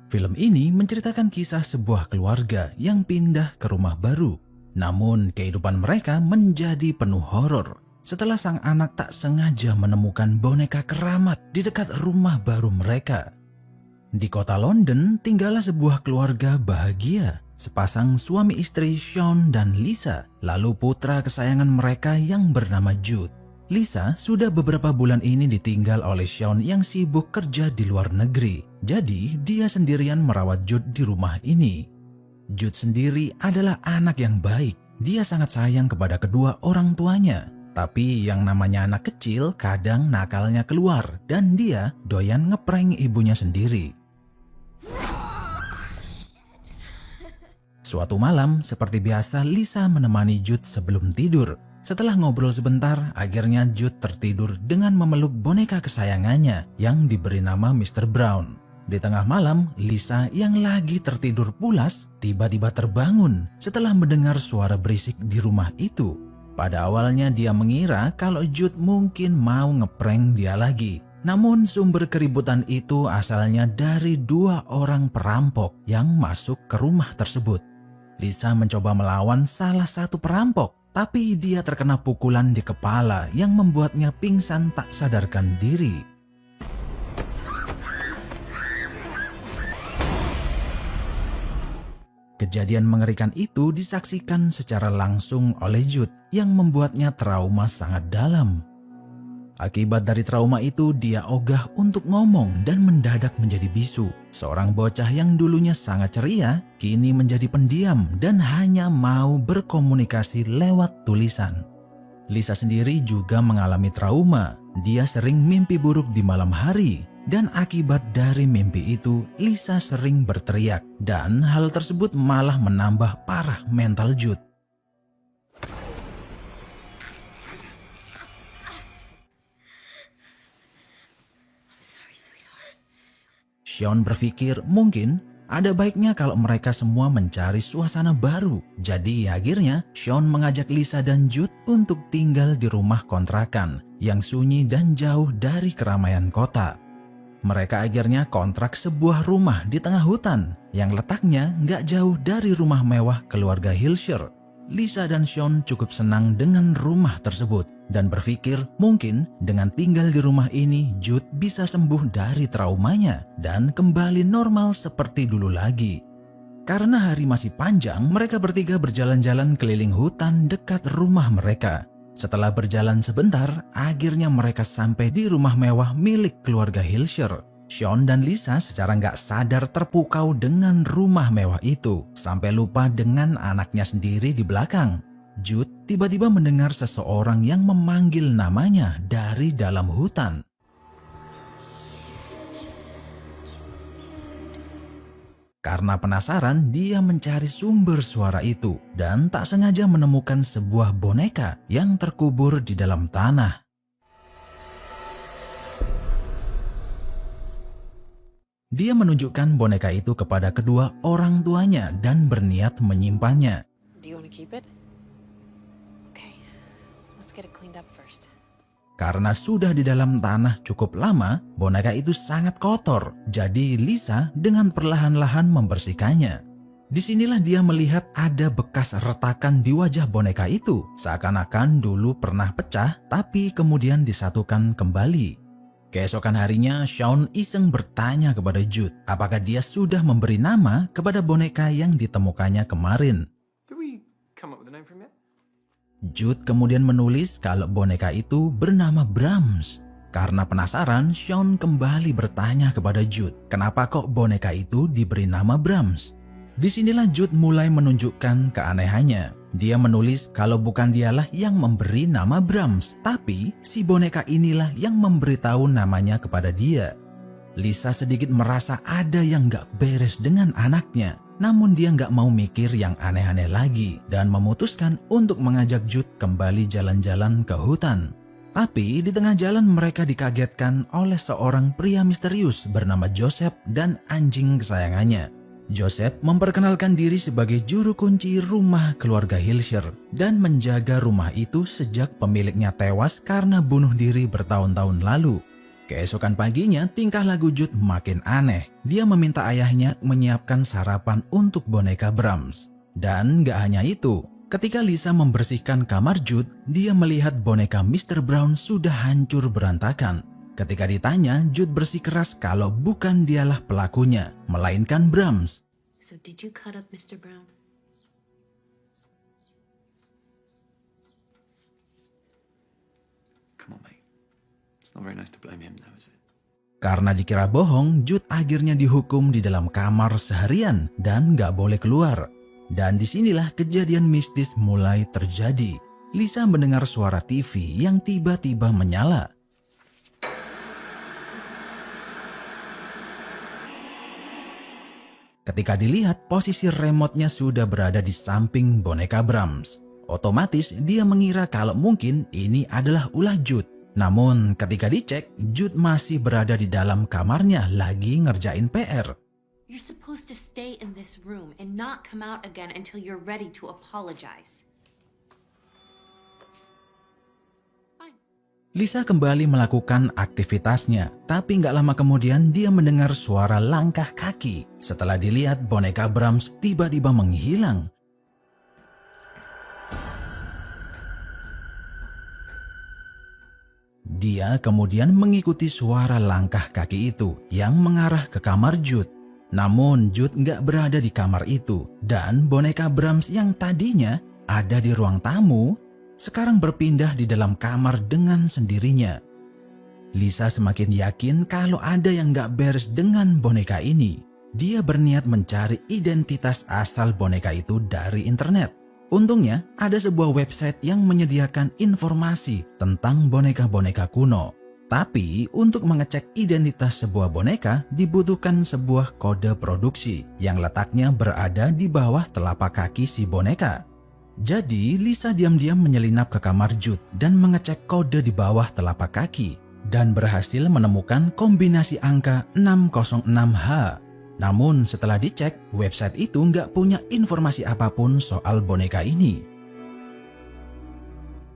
Film ini menceritakan kisah sebuah keluarga yang pindah ke rumah baru. Namun kehidupan mereka menjadi penuh horor setelah sang anak tak sengaja menemukan boneka keramat di dekat rumah baru mereka. Di kota London tinggallah sebuah keluarga bahagia, sepasang suami istri Sean dan Lisa, lalu putra kesayangan mereka yang bernama Jude. Lisa sudah beberapa bulan ini ditinggal oleh Sean yang sibuk kerja di luar negeri. Jadi dia sendirian merawat Jude di rumah ini. Jude sendiri adalah anak yang baik. Dia sangat sayang kepada kedua orang tuanya. Tapi yang namanya anak kecil kadang nakalnya keluar dan dia doyan ngeprank ibunya sendiri. Suatu malam, seperti biasa Lisa menemani Jude sebelum tidur. Setelah ngobrol sebentar, akhirnya Jude tertidur dengan memeluk boneka kesayangannya yang diberi nama Mr. Brown. Di tengah malam, Lisa yang lagi tertidur pulas tiba-tiba terbangun setelah mendengar suara berisik di rumah itu. Pada awalnya dia mengira kalau Jude mungkin mau ngeprank dia lagi. Namun sumber keributan itu asalnya dari dua orang perampok yang masuk ke rumah tersebut. Lisa mencoba melawan salah satu perampok, tapi dia terkena pukulan di kepala yang membuatnya pingsan tak sadarkan diri. Kejadian mengerikan itu disaksikan secara langsung oleh Jude yang membuatnya trauma sangat dalam. Akibat dari trauma itu, dia ogah untuk ngomong dan mendadak menjadi bisu. Seorang bocah yang dulunya sangat ceria, kini menjadi pendiam dan hanya mau berkomunikasi lewat tulisan. Lisa sendiri juga mengalami trauma. Dia sering mimpi buruk di malam hari. Dan akibat dari mimpi itu, Lisa sering berteriak. Dan hal tersebut malah menambah parah mental Jude. Sean berpikir mungkin ada baiknya kalau mereka semua mencari suasana baru. Jadi akhirnya Sean mengajak Lisa dan Jude untuk tinggal di rumah kontrakan yang sunyi dan jauh dari keramaian kota. Mereka akhirnya kontrak sebuah rumah di tengah hutan yang letaknya nggak jauh dari rumah mewah keluarga Hilshire. Lisa dan Sean cukup senang dengan rumah tersebut dan berpikir mungkin dengan tinggal di rumah ini Jude bisa sembuh dari traumanya dan kembali normal seperti dulu lagi. Karena hari masih panjang, mereka bertiga berjalan-jalan keliling hutan dekat rumah mereka. Setelah berjalan sebentar, akhirnya mereka sampai di rumah mewah milik keluarga Hilshire. Sean dan Lisa secara nggak sadar terpukau dengan rumah mewah itu, sampai lupa dengan anaknya sendiri di belakang. Jude tiba-tiba mendengar seseorang yang memanggil namanya dari dalam hutan. Karena penasaran, dia mencari sumber suara itu dan tak sengaja menemukan sebuah boneka yang terkubur di dalam tanah. Dia menunjukkan boneka itu kepada kedua orang tuanya dan berniat menyimpannya. Do you want to keep it? Okay, let's get it cleaned up first. Karena sudah di dalam tanah cukup lama, boneka itu sangat kotor. Jadi Lisa dengan perlahan-lahan membersihkannya. Disinilah dia melihat ada bekas retakan di wajah boneka itu. Seakan-akan dulu pernah pecah, tapi kemudian disatukan kembali. Keesokan harinya, Sean iseng bertanya kepada Jude apakah dia sudah memberi nama kepada boneka yang ditemukannya kemarin. Did we come up with a name for him yet? Jude kemudian menulis kalau boneka itu bernama Brahms. Karena penasaran, Sean kembali bertanya kepada Jude, kenapa kok boneka itu diberi nama Brahms? Disinilah Jude mulai menunjukkan keanehannya. Dia menulis kalau bukan dialah yang memberi nama Brahms, tapi si boneka inilah yang memberitahu namanya kepada dia. Lisa sedikit merasa ada yang gak beres dengan anaknya. Namun dia nggak mau mikir yang aneh-aneh lagi dan memutuskan untuk mengajak Jude kembali jalan-jalan ke hutan. Tapi di tengah jalan mereka dikagetkan oleh seorang pria misterius bernama Joseph dan anjing kesayangannya. Joseph memperkenalkan diri sebagai juru kunci rumah keluarga Hilshire dan menjaga rumah itu sejak pemiliknya tewas karena bunuh diri bertahun-tahun lalu. Keesokan paginya, tingkah laku Jude makin aneh. Dia meminta ayahnya menyiapkan sarapan untuk boneka Brahms. Dan gak hanya itu, ketika Lisa membersihkan kamar Jude, dia melihat boneka Mr. Brown sudah hancur berantakan. Ketika ditanya, Jude bersikeras kalau bukan dialah pelakunya, melainkan Brahms. So did you cut up Mr. Brown? Come on, mate. It's not very nice to blame him now, is it? Karena dikira bohong, Jude akhirnya dihukum di dalam kamar seharian dan gak boleh keluar. Dan disinilah kejadian mistis mulai terjadi. Lisa mendengar suara TV yang tiba-tiba menyala. Ketika dilihat, posisi remote-nya sudah berada di samping boneka Brahms. Otomatis dia mengira kalau mungkin ini adalah ulah Jude. Namun ketika dicek, Jude masih berada di dalam kamarnya lagi ngerjain PR. You're supposed to stay in this room and not come out again until you're ready to apologize. Fine. Lisa kembali melakukan aktivitasnya, tapi nggak lama kemudian dia mendengar suara langkah kaki. Setelah dilihat, boneka Brahms tiba-tiba menghilang. Dia kemudian mengikuti suara langkah kaki itu yang mengarah ke kamar Jude. Namun Jude nggak berada di kamar itu, dan boneka Brahms yang tadinya ada di ruang tamu sekarang berpindah di dalam kamar dengan sendirinya. Lisa semakin yakin kalau ada yang nggak beres dengan boneka ini. Dia berniat mencari identitas asal boneka itu dari internet. Untungnya ada sebuah website yang menyediakan informasi tentang boneka-boneka kuno. Tapi untuk mengecek identitas sebuah boneka dibutuhkan sebuah kode produksi yang letaknya berada di bawah telapak kaki si boneka. Jadi Lisa diam-diam menyelinap ke kamar Jude dan mengecek kode di bawah telapak kaki dan berhasil menemukan kombinasi angka 606H. Namun setelah dicek, website itu nggak punya informasi apapun soal boneka ini.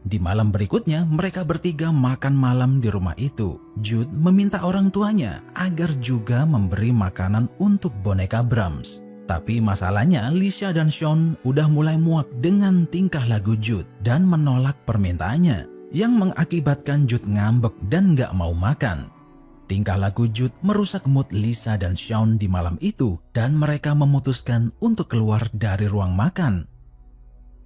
Di malam berikutnya, mereka bertiga makan malam di rumah itu. Jude meminta orang tuanya agar juga memberi makanan untuk boneka Brahms. Tapi masalahnya, Lisa dan Sean udah mulai muak dengan tingkah laku Jude dan menolak permintaannya, yang mengakibatkan Jude ngambek dan nggak mau makan. Tingkah laku Jude merusak mood Lisa dan Sean di malam itu dan mereka memutuskan untuk keluar dari ruang makan.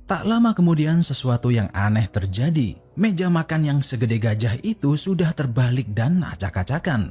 Tak lama kemudian sesuatu yang aneh terjadi. Meja makan yang segede gajah itu sudah terbalik dan acak-acakan.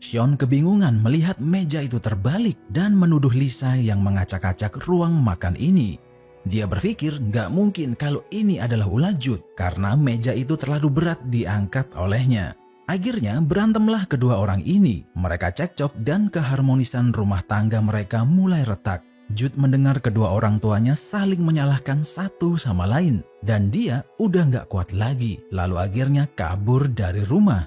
Sean kebingungan melihat meja itu terbalik dan menuduh Lisa yang mengacak-acak ruang makan ini. Dia berpikir nggak mungkin kalau ini adalah ulah Jude karena meja itu terlalu berat diangkat olehnya. Akhirnya berantemlah kedua orang ini. Mereka cekcok dan keharmonisan rumah tangga mereka mulai retak. Jude mendengar kedua orang tuanya saling menyalahkan satu sama lain dan dia udah nggak kuat lagi. Lalu akhirnya kabur dari rumah.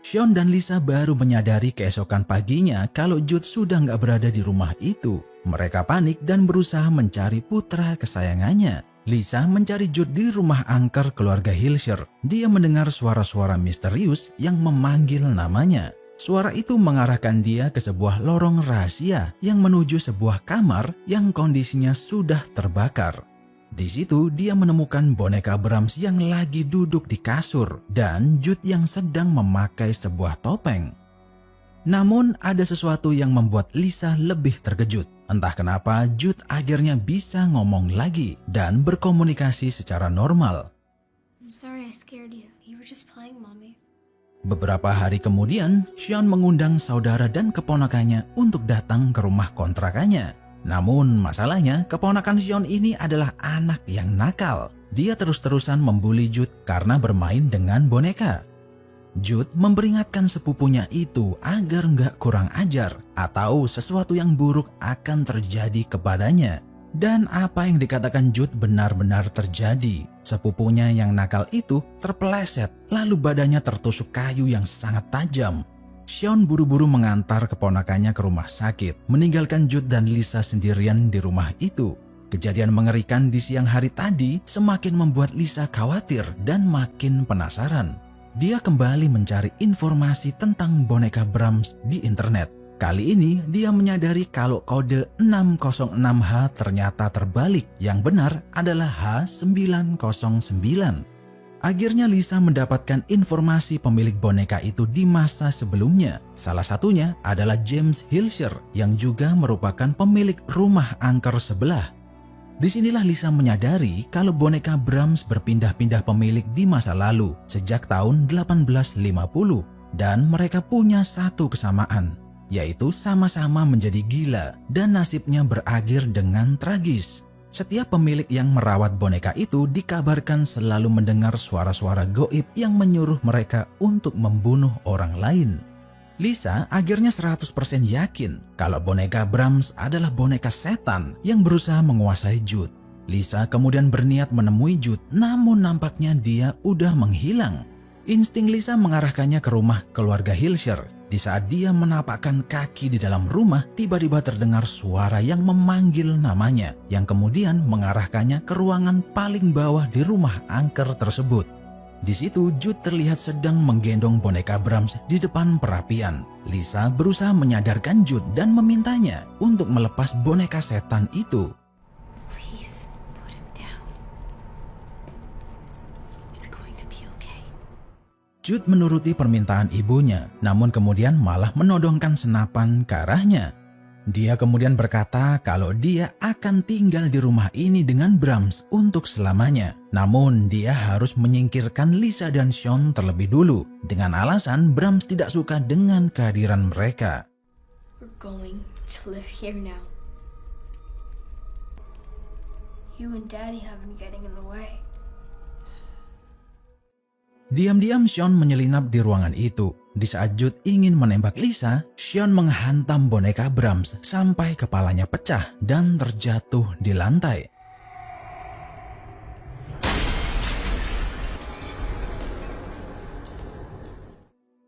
Sean dan Lisa baru menyadari keesokan paginya kalau Jude sudah nggak berada di rumah itu. Mereka panik dan berusaha mencari putra kesayangannya. Lisa mencari Jude di rumah angker keluarga Hilshire. Dia mendengar suara-suara misterius yang memanggil namanya. Suara itu mengarahkan dia ke sebuah lorong rahasia yang menuju sebuah kamar yang kondisinya sudah terbakar. Di situ dia menemukan boneka Brahms yang lagi duduk di kasur dan Jude yang sedang memakai sebuah topeng. Namun ada sesuatu yang membuat Lisa lebih terkejut. Entah kenapa Jude akhirnya bisa ngomong lagi dan berkomunikasi secara normal. I'm sorry I scared you. You were just playing, Mommy. Beberapa hari kemudian, Sean mengundang saudara dan keponakannya untuk datang ke rumah kontrakannya. Namun masalahnya, keponakan Sean ini adalah anak yang nakal. Dia terus-terusan membuli Jude karena bermain dengan boneka. Jude memperingatkan sepupunya itu agar nggak kurang ajar atau sesuatu yang buruk akan terjadi kepadanya. Dan apa yang dikatakan Jude benar-benar terjadi. Sepupunya yang nakal itu terpeleset lalu badannya tertusuk kayu yang sangat tajam. Sean buru-buru mengantar keponakannya ke rumah sakit, meninggalkan Jude dan Lisa sendirian di rumah itu. Kejadian mengerikan di siang hari tadi semakin membuat Lisa khawatir dan makin penasaran. Dia kembali mencari informasi tentang boneka Brahms di internet. Kali ini dia menyadari kalau kode 606H ternyata terbalik, yang benar adalah H909. Akhirnya Lisa mendapatkan informasi pemilik boneka itu di masa sebelumnya. Salah satunya adalah James Hilscher yang juga merupakan pemilik rumah angker sebelah. Disinilah Lisa menyadari kalau boneka Brahms berpindah-pindah pemilik di masa lalu sejak tahun 1850 dan mereka punya satu kesamaan, yaitu sama-sama menjadi gila dan nasibnya berakhir dengan tragis. Setiap pemilik yang merawat boneka itu dikabarkan selalu mendengar suara-suara goib yang menyuruh mereka untuk membunuh orang lain. Lisa akhirnya 100% yakin kalau boneka Brahms adalah boneka setan yang berusaha menguasai Jude. Lisa kemudian berniat menemui Jude, namun nampaknya dia udah menghilang. Insting Lisa mengarahkannya ke rumah keluarga Hilscher. Di saat dia menapakkan kaki di dalam rumah, tiba-tiba terdengar suara yang memanggil namanya, yang kemudian mengarahkannya ke ruangan paling bawah di rumah angker tersebut. Di situ Jude terlihat sedang menggendong boneka Brahms di depan perapian. Lisa berusaha menyadarkan Jude dan memintanya untuk melepas boneka setan itu. Please put him down. It's going to be okay. Jude menuruti permintaan ibunya, namun kemudian malah menodongkan senapan ke arahnya. Dia kemudian berkata kalau dia akan tinggal di rumah ini dengan Brahms untuk selamanya. Namun dia harus menyingkirkan Lisa dan Sean terlebih dulu dengan alasan Brahms tidak suka dengan kehadiran mereka. We're going to live here now. You and Daddy have been getting in the way. Diam-diam Sean menyelinap di ruangan itu. Di saat Jude ingin menembak Lisa, Sean menghantam boneka Brahms sampai kepalanya pecah dan terjatuh di lantai.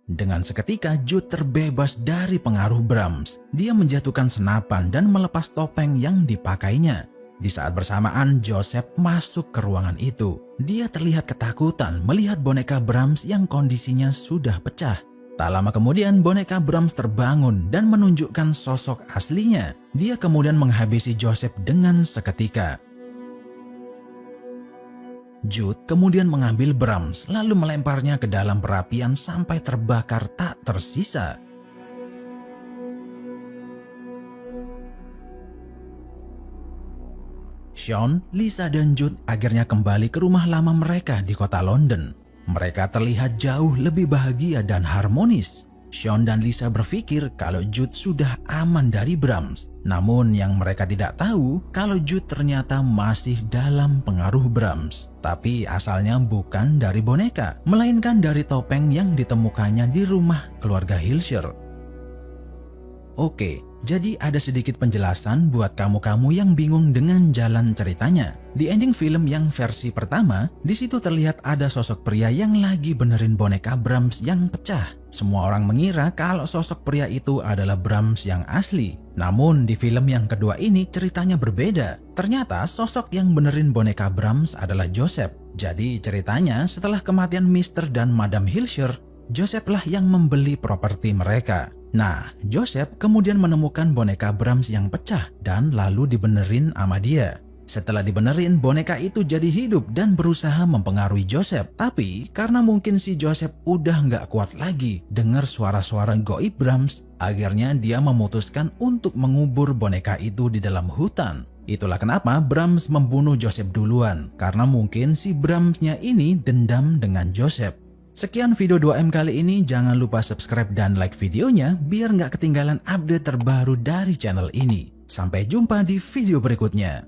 Dengan seketika Jude terbebas dari pengaruh Brahms. Dia menjatuhkan senapan dan melepas topeng yang dipakainya. Di saat bersamaan Joseph masuk ke ruangan itu. Dia terlihat ketakutan melihat boneka Brahms yang kondisinya sudah pecah. Tak lama kemudian boneka Brahms terbangun dan menunjukkan sosok aslinya. Dia kemudian menghabisi Joseph dengan seketika. Jude kemudian mengambil Brahms lalu melemparnya ke dalam perapian sampai terbakar tak tersisa. Sean, Lisa, dan Jude akhirnya kembali ke rumah lama mereka di kota London. Mereka terlihat jauh lebih bahagia dan harmonis. Sean dan Lisa berpikir kalau Jude sudah aman dari Brahms. Namun yang mereka tidak tahu kalau Jude ternyata masih dalam pengaruh Brahms. Tapi asalnya bukan dari boneka, melainkan dari topeng yang ditemukannya di rumah keluarga Hilscher. Oke, jadi ada sedikit penjelasan buat kamu-kamu yang bingung dengan jalan ceritanya. Di ending film yang versi pertama, di situ terlihat ada sosok pria yang lagi benerin boneka Brahms yang pecah. Semua orang mengira kalau sosok pria itu adalah Brahms yang asli. Namun di film yang kedua ini ceritanya berbeda. Ternyata sosok yang benerin boneka Brahms adalah Joseph. Jadi ceritanya setelah kematian Mr. dan Madam Hilscher, Joseph lah yang membeli properti mereka. Nah, Joseph kemudian menemukan boneka Brahms yang pecah dan lalu dibenerin sama dia. Setelah dibenerin, boneka itu jadi hidup dan berusaha mempengaruhi Joseph. Tapi karena mungkin si Joseph udah nggak kuat lagi dengar suara-suara goib Brahms, akhirnya dia memutuskan untuk mengubur boneka itu di dalam hutan. Itulah kenapa Brahms membunuh Joseph duluan, karena mungkin si Brahmsnya ini dendam dengan Joseph. Sekian video 2M kali ini, jangan lupa subscribe dan like videonya biar nggak ketinggalan update terbaru dari channel ini. Sampai jumpa di video berikutnya.